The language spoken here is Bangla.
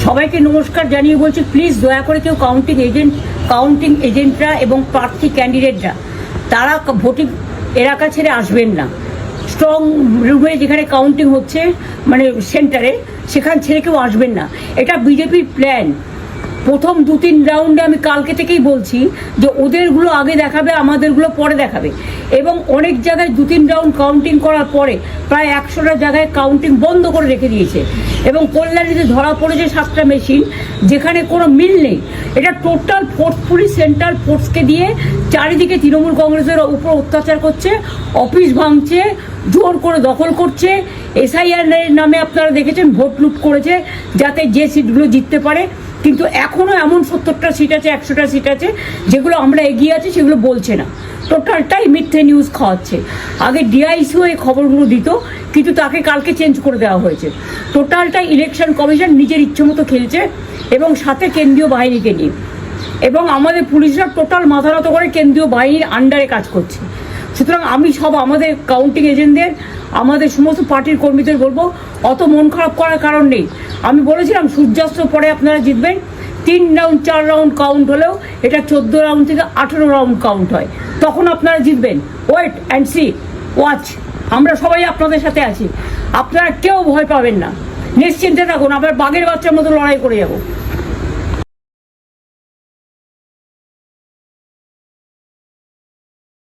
সবাইকে নমস্কার জানিয়ে বলছি, প্লিজ দয়া করে কেউ কাউন্টিং এজেন্টরা এবং প্রার্থী ক্যান্ডিডেটরা তারা ভোটিং এলাকা ছেড়ে আসবেন না। স্ট্রং রুমে যেখানে কাউন্টিং হচ্ছে, মানে সেন্টারে, সেখান ছেড়ে কেউ আসবেন না। এটা বিজেপির প্ল্যান। প্রথম 2-3 রাউন্ডে আমি কালকে থেকেই বলছি যে ওদেরগুলো আগে দেখাবে, আমাদেরগুলো পরে দেখাবে। এবং অনেক জায়গায় 2-3 রাউন্ড কাউন্টিং করার পরে প্রায় 100টা জায়গায় কাউন্টিং বন্ধ করে রেখে দিয়েছে। এবং কল্যাণীতে ধরা পড়েছে 7টা মেশিন, যেখানে কোনো মিল নেই। এটা টোটাল ফোর্সফুলি সেন্ট্রাল ফোর্সকে দিয়ে চারিদিকে তৃণমূল কংগ্রেসের উপর অত্যাচার করছে, অফিস ভাঙছে, জোর করে দখল করছে। SIR নামে আপনারা দেখেছেন ভোট লুট করেছে যাতে যে সিটগুলো জিততে পারে। কিন্তু এখনও এমন 70টা সিট আছে, 100টা সিট আছে যেগুলো আমরা এগিয়ে আছি, সেগুলো বলছে না। টোটালটাই মিথ্যে নিউজ খাওয়াচ্ছে। আগে DICও এই খবরগুলো দিত, কিন্তু তাকে কালকে চেঞ্জ করে দেওয়া হয়েছে। টোটালটাই ইলেকশন কমিশন নিজের ইচ্ছে মতো খেলছে, এবং সাথে কেন্দ্রীয় বাহিনীকে নিয়ে। এবং আমাদের পুলিশরা টোটাল মাথা নত করে কেন্দ্রীয় বাহিনীর আন্ডারে কাজ করছে। সুতরাং আমি আমাদের কাউন্টিং এজেন্টদের, আমাদের সমস্ত পার্টির কর্মীদের বলবো, অত মন খারাপ করার কারণ নেই। আমি বলেছিলাম সূর্যাস্তের পরে আপনারা জিতবেন। 3 রাউন্ড 4 রাউন্ড কাউন্ট হলেও এটা 14 রাউন্ড থেকে 18 রাউন্ড কাউন্ট হয়, তখন আপনারা জিতবেন। Wait and see, watch. আমরা সবাই আপনাদের সাথে আছি, আপনারা কেউ ভয় পাবেন না, নিশ্চিন্তে থাকুন। আমরা বাঘের বাচ্চার মতো লড়াই করে যাবো।